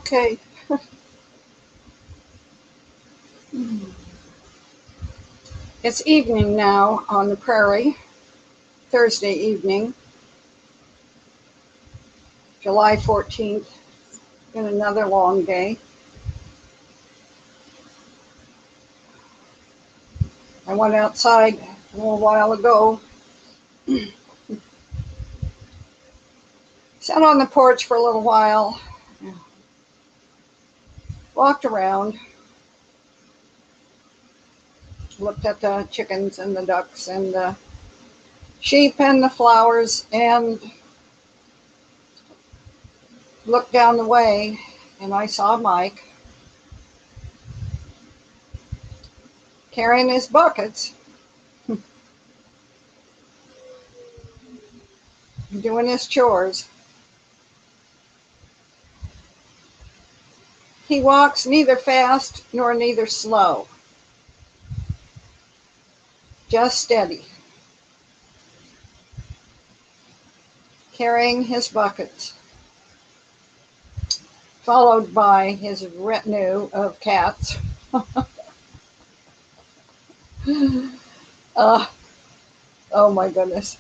Okay. It's evening now on the prairie, Thursday evening, July 14th, been another long day. I went outside a little while ago, sat on the porch for a little while, walked around, looked at the chickens and the ducks and the sheep and the flowers, and looked down the way, and I saw Mike carrying his buckets, doing his chores. He walks neither fast nor neither slow, just steady, carrying his buckets, followed by his retinue of cats. uh, oh my goodness.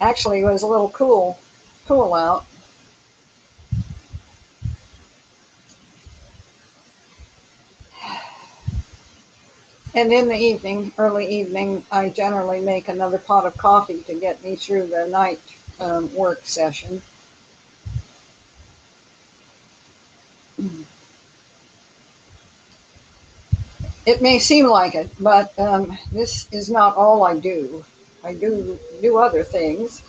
Actually, it was a little cool out. And in the evening, early evening, I generally make another pot of coffee to get me through the night work session. It may seem like it, but this is not all I do. I do other things,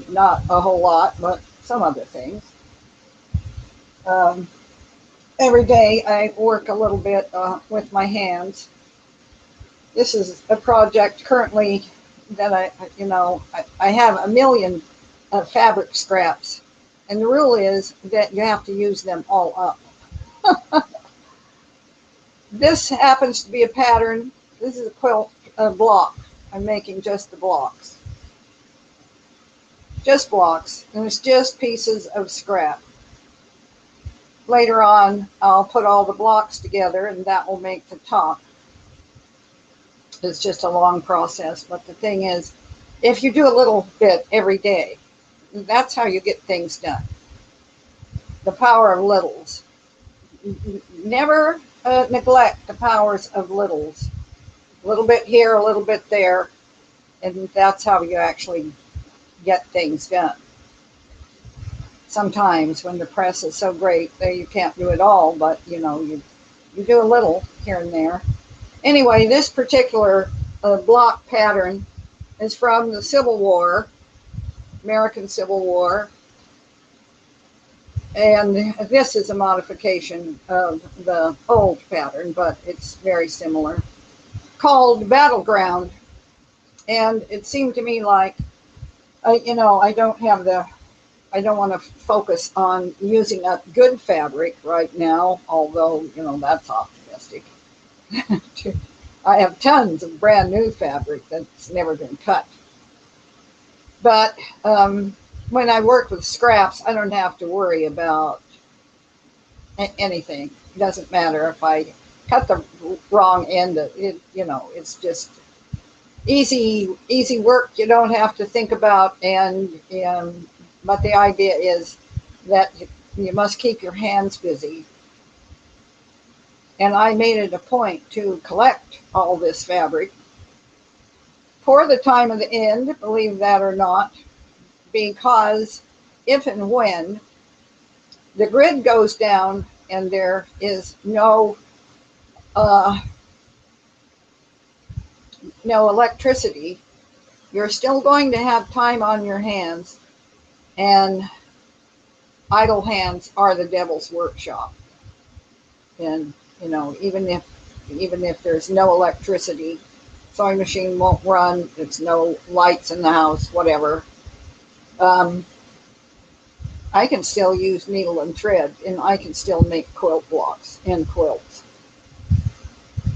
not a whole lot, but some other things. Every day I work a little bit with my hands. This is a project currently that I have a million fabric scraps, and the rule is that you have to use them all up. This happens to be a pattern. This is a quilt block. I'm making just the blocks. Just blocks, and it's just pieces of scrap. Later on, I'll put all the blocks together, and that will make the top. It's just a long process, but the thing is, if you do a little bit every day, that's how you get things done. The power of littles. Never neglect the powers of littles. A little bit here, a little bit there, and that's how you actually get things done. Sometimes when the press is so great that you can't do it all, but you do a little here and there. Anyway, this particular block pattern is from the Civil War, American Civil War, and this is a modification of the old pattern, but it's very similar, called Battleground. And it seemed to me like, I don't want to focus on using up good fabric right now, although, that's optimistic. I have tons of brand new fabric that's never been cut. But when I work with scraps, I don't have to worry about anything. It doesn't matter if I cut the wrong end. It's just easy work. You don't have to think about. But the idea is that you must keep your hands busy. And I made it a point to collect all this fabric for the time of the end, believe that or not, because if and when the grid goes down and there is no electricity, you're still going to have time on your hands, and idle hands are the devil's workshop. And even if there's no electricity, sewing machine won't run, there's no lights in the house, whatever, I can still use needle and thread, and I can still make quilt blocks and quilts.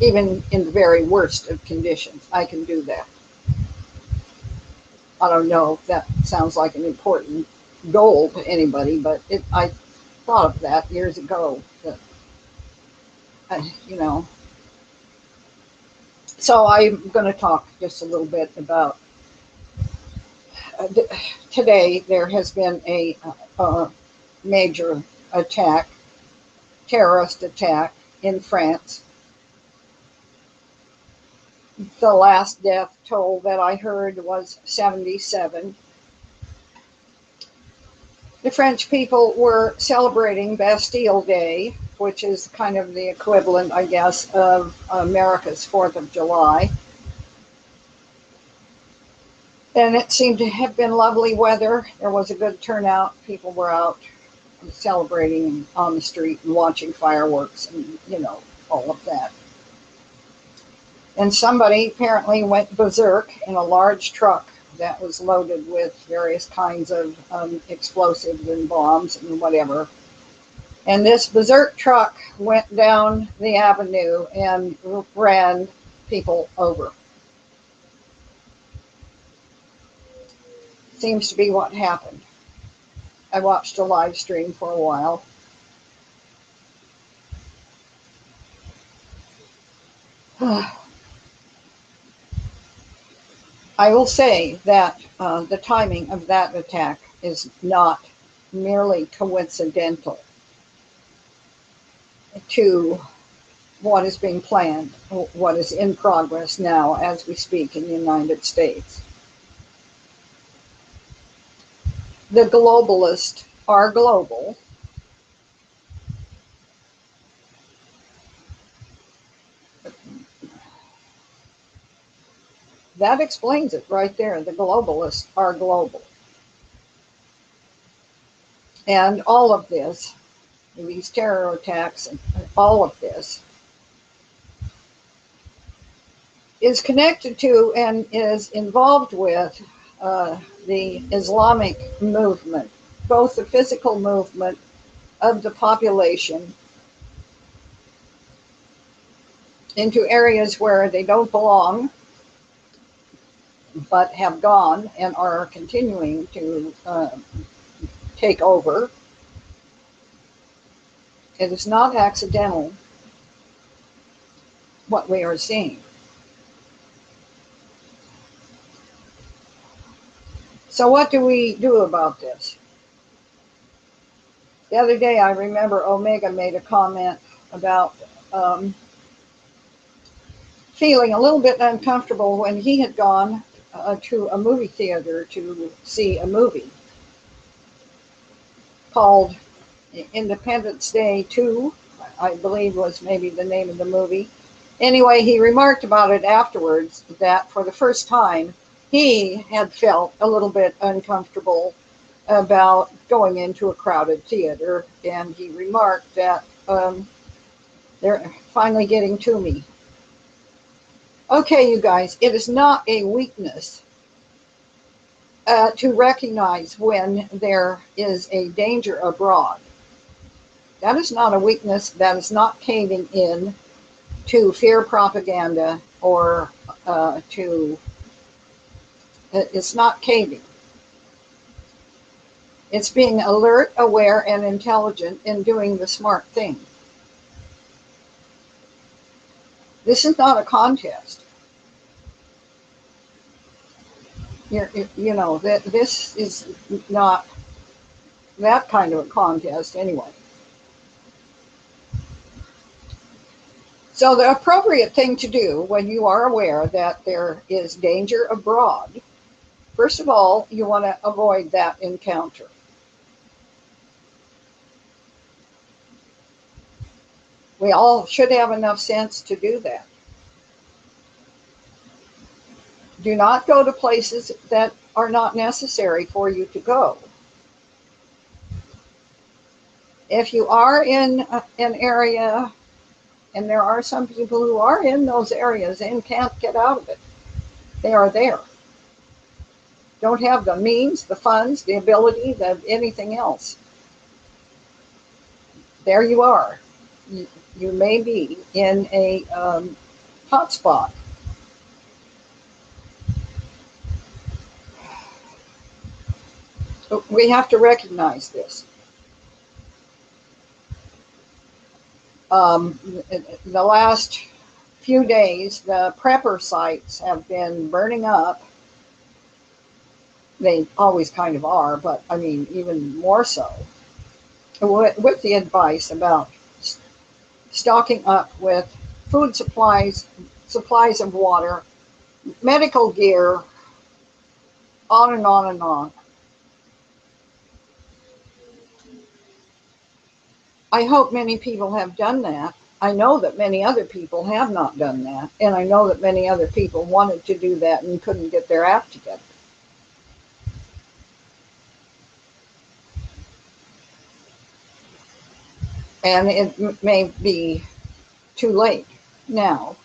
Even in the very worst of conditions, I can do that. I don't know if that sounds like an important goal to anybody, but I thought of that years ago. That, you know, so I'm going to talk just a little bit about today. There has been a major attack, terrorist attack in France. The last death toll that I heard was 77. The French people were celebrating Bastille Day, which is kind of the equivalent, I guess, of America's 4th of July. And it seemed to have been lovely weather. There was a good turnout. People were out celebrating on the street and watching fireworks and, you know, all of that. And somebody apparently went berserk in a large truck that was loaded with various kinds of explosives and bombs and whatever. And this berserk truck went down the avenue and ran people over. Seems to be what happened. I watched a live stream for a while. I will say that the timing of that attack is not merely coincidental to what is being planned, what is in progress now as we speak in the United States. The globalists are global. That explains it right there. The globalists are global. And all of this, these terror attacks, and all of this, is connected to and is involved with the Islamic movement, both the physical movement of the population into areas where they don't belong, but have gone and are continuing to take over. It is not accidental what we are seeing. So what do we do about this? The other day, I remember Omega made a comment about feeling a little bit uncomfortable when he had gone to a movie theater to see a movie called Independence Day 2, I believe was maybe the name of the movie. Anyway, he remarked about it afterwards that for the first time, he had felt a little bit uncomfortable about going into a crowded theater, and he remarked that they're finally getting to me. Okay, you guys, it is not a weakness to recognize when there is a danger abroad. That is not a weakness. That is not caving in to fear propaganda or it's not caving. It's being alert, aware, and intelligent in doing the smart thing. This is not a contest. You know, that this is not that kind of a contest anyway. So the appropriate thing to do when you are aware that there is danger abroad, first of all, you want to avoid that encounter. We all should have enough sense to do that. Do not go to places that are not necessary for you to go. If you are in an area, and there are some people who are in those areas and can't get out of it, they are there. Don't have the means, the funds, the ability, anything else. There you are. You may be in a hotspot. We have to recognize this. Um, the last few days, the prepper sites have been burning up. They always kind of are, but I mean, even more so, with the advice about stocking up with food supplies, supplies of water, medical gear, on and on and on. I hope many people have done that. I know that many other people have not done that, and I know that many other people wanted to do that and couldn't get their act together. And it may be too late now.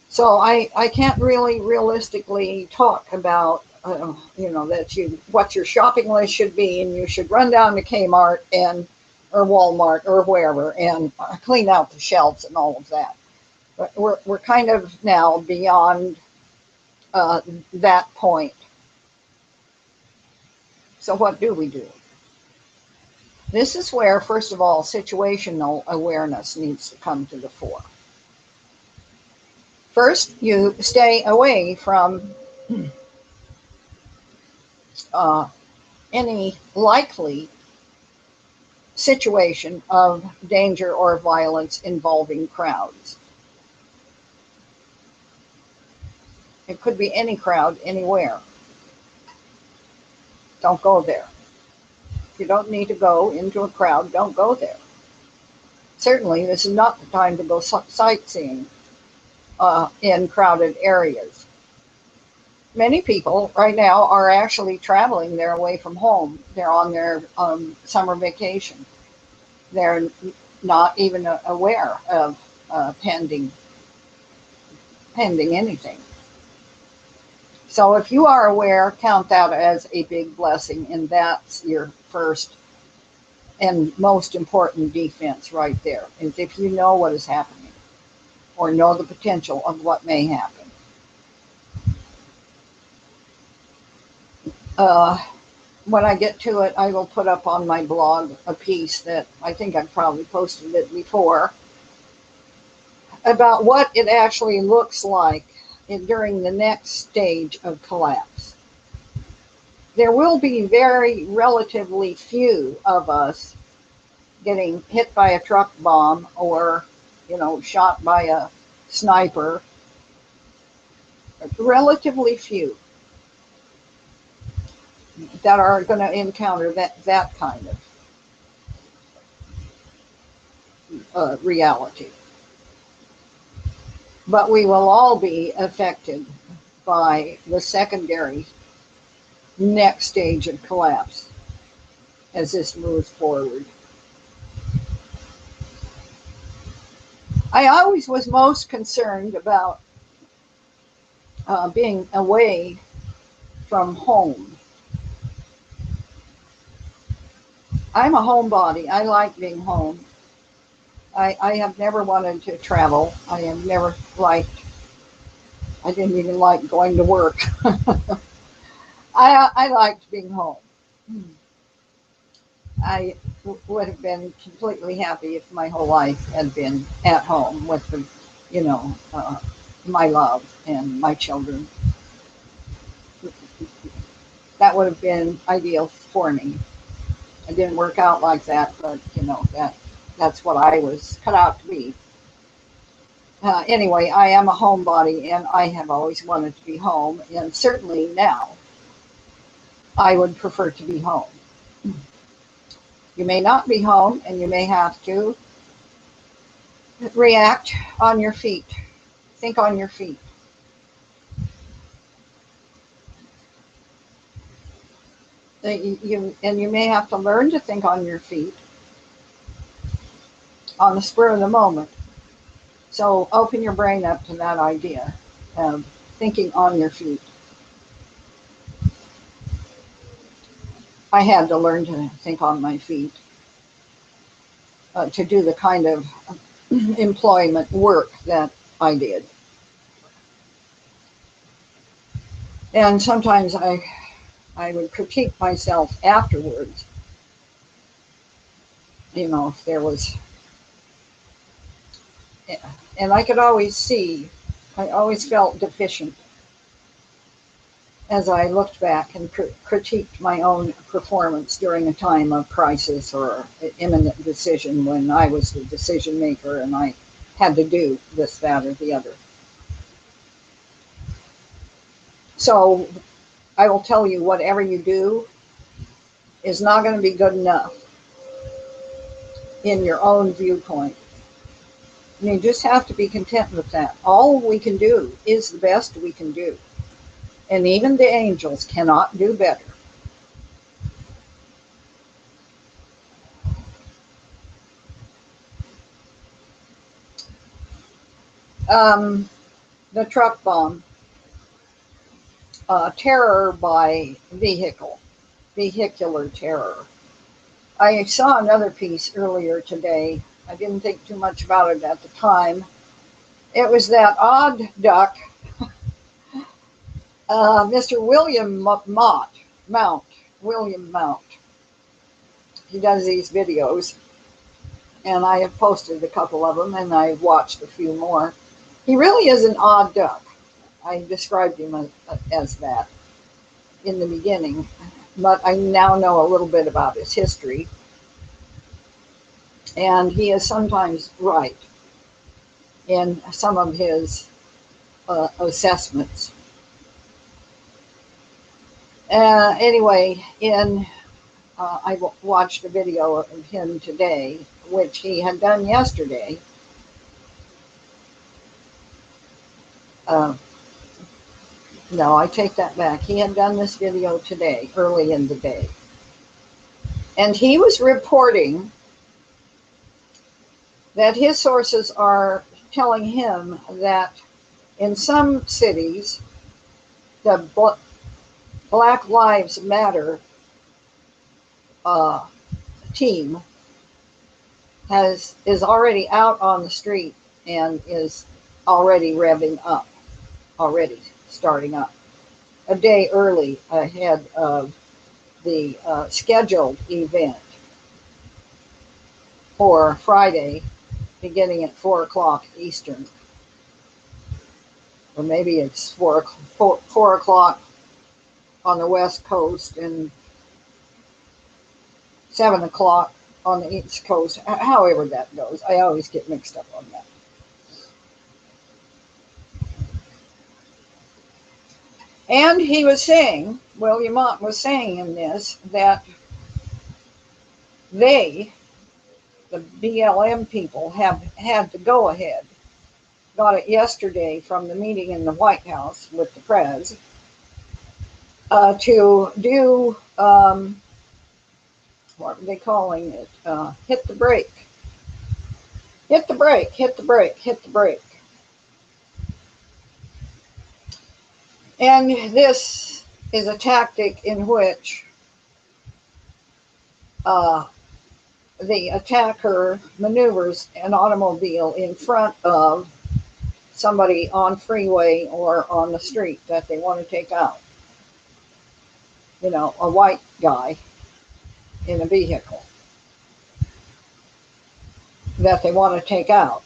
So I can't really realistically talk about that what your shopping list should be, and you should run down to Kmart and or Walmart or wherever and clean out the shelves and all of that. But we're kind of now beyond that point. So what do we do? This is where, first of all, situational awareness needs to come to the fore. First, you stay away from uh, any likely situation of danger or violence involving crowds. It could be any crowd, anywhere. Don't go there. If you don't need to go into a crowd, don't go there. Certainly, this is not the time to go sightseeing in crowded areas. Many people right now are actually traveling. They're away from home. They're on their summer vacation. They're not even aware of pending anything. So if you are aware, count that as a big blessing, and that's your first and most important defense right there, is if you know what is happening or know the potential of what may happen. When I get to it, I will put up on my blog a piece that I think I've probably posted it before about what it actually looks like during the next stage of collapse. There will be very relatively few of us getting hit by a truck bomb or, shot by a sniper. Relatively few that are going to encounter that kind of reality. But we will all be affected by the secondary next stage of collapse as this moves forward. I always was most concerned about being away from home. I'm a homebody. I like being home. I have never wanted to travel. I have never I didn't even like going to work. I liked being home. I would have been completely happy if my whole life had been at home with my love and my children. That would have been ideal for me. It didn't work out like that, but that's what I was cut out to be. Anyway, I am a homebody, and I have always wanted to be home, and certainly now I would prefer to be home. You may not be home, and you may have to react on your feet. Think on your feet. You may have to learn to think on your feet on the spur of the moment. So open your brain up to that idea of thinking on your feet. I had to learn to think on my feet to do the kind of employment work that I did. And sometimes I would critique myself afterwards, if there was, and I could always see, I always felt deficient as I looked back and critiqued my own performance during a time of crisis or imminent decision when I was the decision maker and I had to do this, that, or the other. So I will tell you, whatever you do is not going to be good enough in your own viewpoint. And you just have to be content with that. All we can do is the best we can do. And even the angels cannot do better. The truck bomb, terror by vehicular terror. I saw another piece earlier today. I didn't think too much about it at the time. It was that odd duck, Mr. William Mount. He does these videos, and I have posted a couple of them, and I've watched a few more. He really is an odd duck. I described him as that in the beginning, but I now know a little bit about his history, and he is sometimes right in some of his assessments. Anyway, I watched a video of him today, which he had done yesterday. No, I take that back. He had done this video today, early in the day. And he was reporting that his sources are telling him that in some cities, the Black Lives Matter team is already out on the street and is already revving up, already starting up a day early ahead of the scheduled event for Friday, beginning at 4 o'clock Eastern. Or maybe it's 4 o'clock on the West Coast and 7 o'clock on the East Coast, however that goes. I always get mixed up on that. And he was saying, William Mott was saying in this, that they, the BLM people, have had to go ahead. Got it yesterday from the meeting in the White House with the press to do, what are they calling it? Hit the brake. Hit the brake, hit the brake, hit the brake. And this is a tactic in which the attacker maneuvers an automobile in front of somebody on freeway or on the street that they want to take out. A white guy in a vehicle that they want to take out.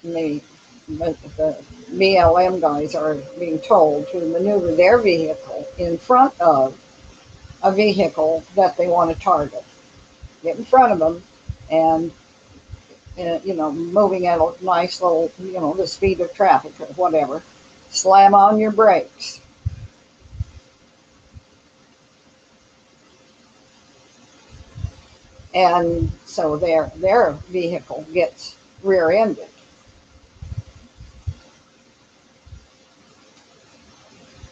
And the BLM guys are being told to maneuver their vehicle in front of a vehicle that they want to target. Get in front of them and, moving at a nice little, the speed of traffic or whatever. Slam on your brakes. And so their vehicle gets rear-ended.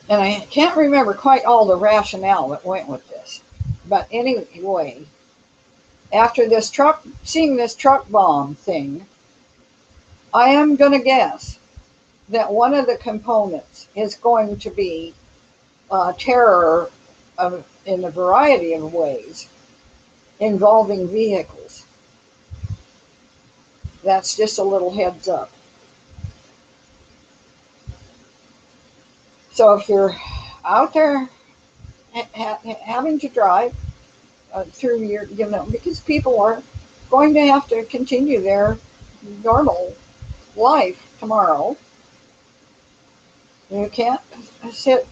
And I can't remember quite all the rationale that went with this. But anyway, after seeing this truck bomb thing, I am going to guess that one of the components is going to be terror in a variety of ways involving vehicles. That's just a little heads up. So if you're, out there having to drive through your, because people are going to have to continue their normal life tomorrow. You can't sit,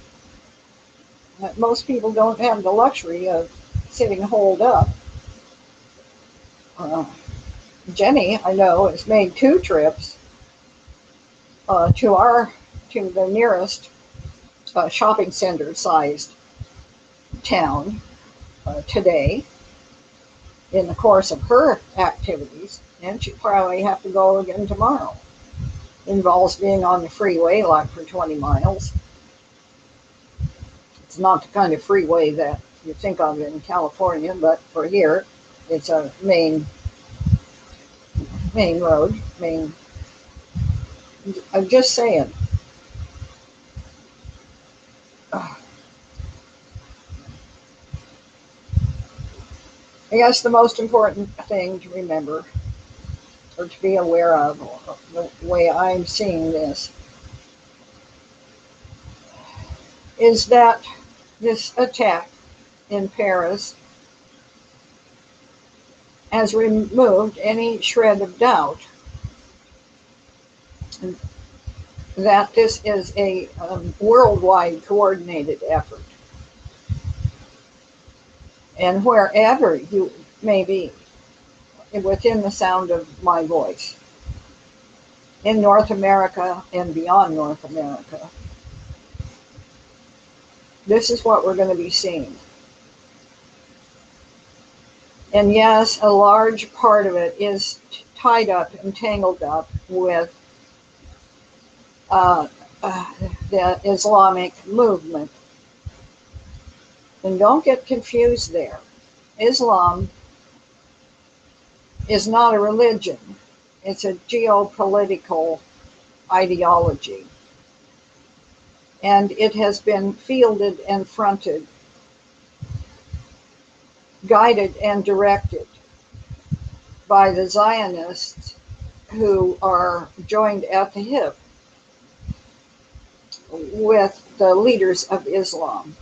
most people don't have the luxury of sitting holed up. Uh, Jenny, I know, has made 2 trips to the nearest shopping center sized town today in the course of her activities, and she probably have to go again tomorrow. Involves being on the freeway like for 20 miles. It's not the kind of freeway that you think of in California, but for here, it's a main road. I'm just saying. I guess the most important thing to remember or to be aware of, the way I'm seeing this, is that this attack in Paris has removed any shred of doubt that this is a worldwide coordinated effort. And wherever you may be within the sound of my voice, in North America and beyond North America, this is what we're going to be seeing. And yes, a large part of it is tied up and tangled up with the Islamic movement. And don't get confused there. Islam is not a religion. It's a geopolitical ideology. And it has been fielded and fronted, guided and directed by the Zionists who are joined at the hip with the leaders of Islam,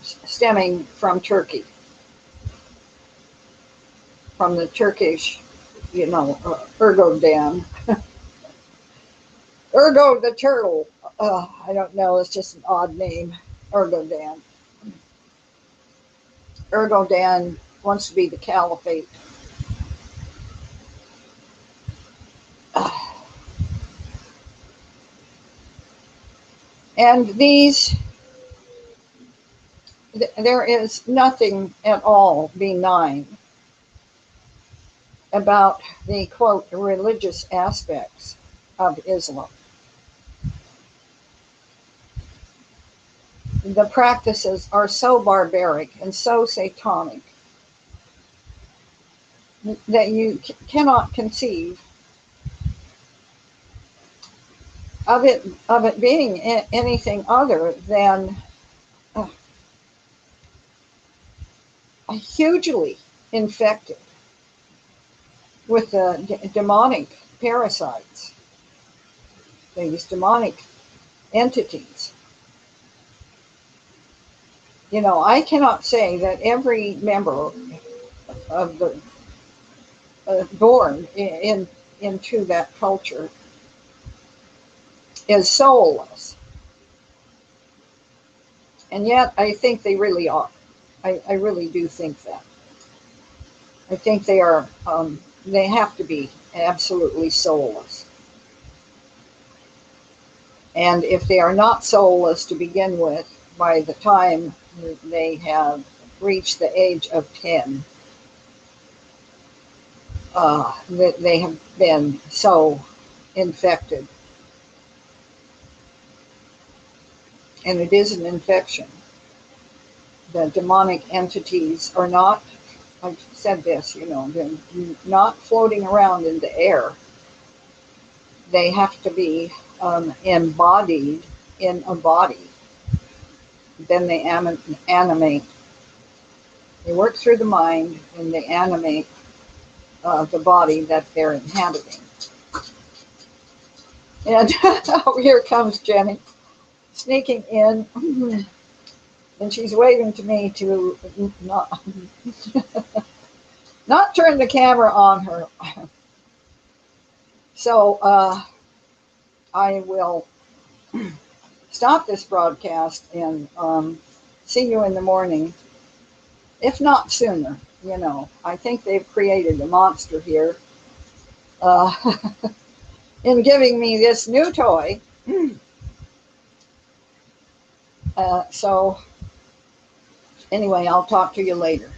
stemming from Turkey, from the Turkish, Erdogan, Ergo the turtle. I don't know, it's just an odd name, Erdogan. Erdogan wants to be the caliphate. And there is nothing at all benign about the, quote, religious aspects of Islam. The practices are so barbaric and so satanic that you cannot conceive of it being anything other than hugely infected with the demonic parasites, these demonic entities. I cannot say that every member of the born into that culture is soulless, and yet I think they really are. I really do think that. I think they are. They have to be absolutely soulless. And if they are not soulless to begin with, by the time they have reached the age of 10, that they have been so infected. And it is an infection. The demonic entities are not, I've said this, they're not floating around in the air. They have to be embodied in a body. Then they animate. They work through the mind and they animate the body that they're inhabiting. And here comes Jenny. sneaking in, and she's waving to me to not turn the camera on her. So I will stop this broadcast and see you in the morning, if not sooner. You know, I think they've created a monster here uh, in giving me this new toy. So anyway, I'll talk to you later.